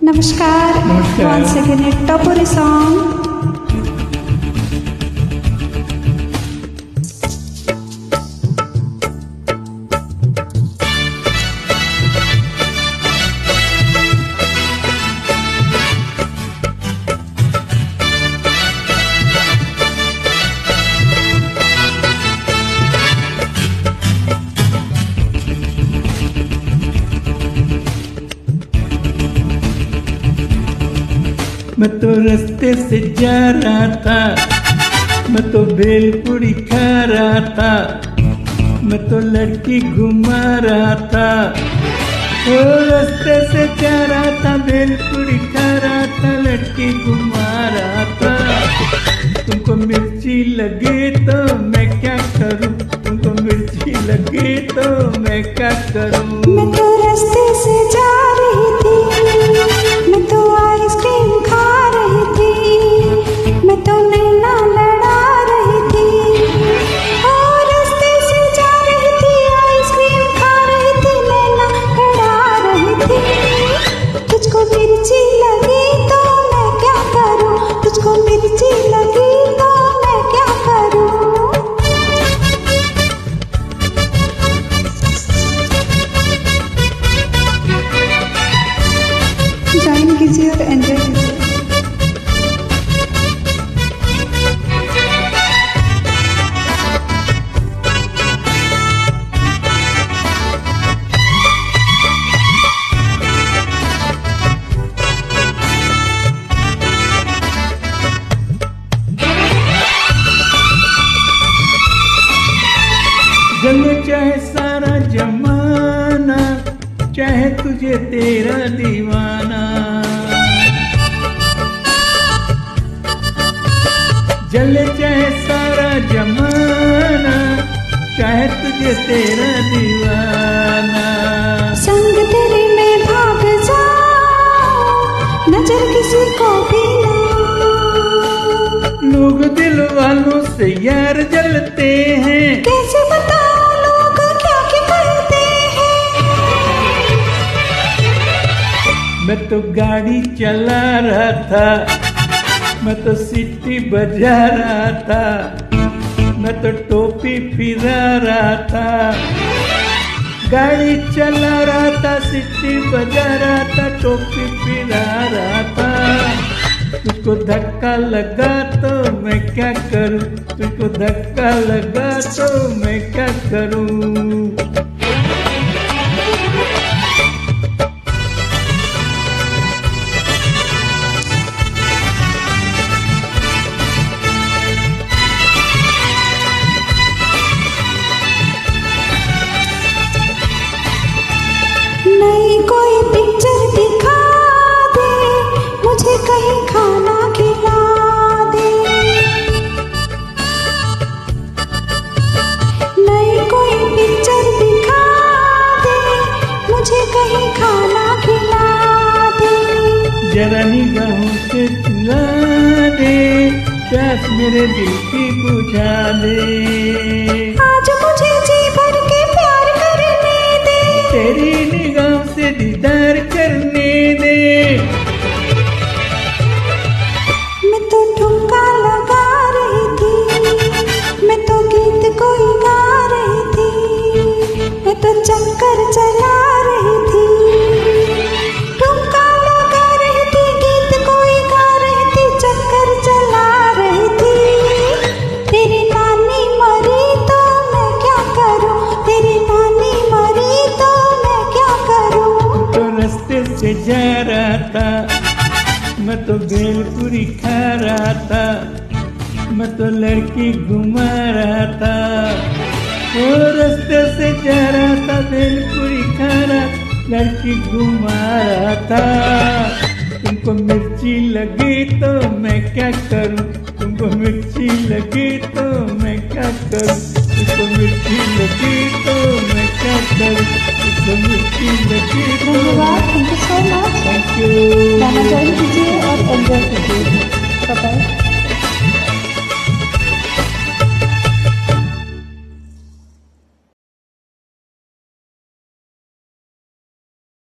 नमस्कार। Once again a Topuri song. मैं तो रास्ते से जा रहा था, मैं तो भेलपुरी खा रहा था, मैं तो लड़की घुमा रहा था। ओ रास्ते से जा रहा था, भेलपुरी खा रहा था, लड़की घुमा रहा था। तुमको मिर्ची लगे तो मैं क्या करूं, तुमको मिर्ची लगे तो मैं क्या करूं। मैं तो रास्ते से जा रही थी, मैं तो आइसक्रीम खा रही थी, मैं तो नैना लड़ा रही थी। और रास्ते से जा रही थी, आइसक्रीम खा रही थी, नैना लड़ा रही थी। तुझको मिर्ची लगी तो मैं क्या करूं, तुझको मिर्ची लगी तो मैं क्या करूं। ज्वाइन कीजिए और एंजॉय कीजिए। जले चाहे सारा जमाना, चाहे तुझे तेरा दीवाना। जले चाहे सारा जमाना, चाहे तुझे तेरा दीवाना। संग तेरे में भाग जाऊं, नजर किसी को भी ना। लोग दिल वालों से यार जलते हैं, कैसे बताओ लोग क्या क्या करते हैं। मैं तो गाड़ी चला रहा था, मैं तो सीटी बजा रहा था, मैं तो टोपी फिरा रहा था। गाड़ी चला रहा था, सीटी बजा रहा था, टोपी फिरा रहा था। तुझको धक्का लगा तो मैं क्या करूं, तुझको धक्का लगा तो मैं क्या करूं। नई कोई पिक्चर दिखा दे, मुझे कहीं खाना खिला दे। नई कोई पिक्चर दिखा दे, मुझे कहीं खाना खिला दे। जरा निगाहों से चुरा दे, प्यास मेरे दिल की बुझा दे। आज मुझे जी भर के प्यार करने दे, तेरी निगाहों से दीदार करने दे। मैं तो ठुमका लगा रही थी, मैं तो गीत कोई गा रही थी, मैं तो चक्कर चला रही थी। ठुमका लगा रही थी, गीत कोई गा रही थी, चक्कर चला रही थी। तेरी नानी मरी तो मैं क्या करूं, तेरी नानी मरी तो मैं क्या करूं। तो रास्ते से जा रहा था, मैं तो भेलपुरी खा रहा था, मैं तो लड़की घुमा रहा था। वो रास्ते से जा रहा था, भेलपुरी खा रहा, लड़की घुमा रहा था। तुमको मिर्ची लगी तो मैं क्या करूं, तुमको मिर्ची लगी तो मैं क्या करूं, तुमको मिर्ची लगी तो मैं क्या करूं, तुमको मिर्ची लगी तो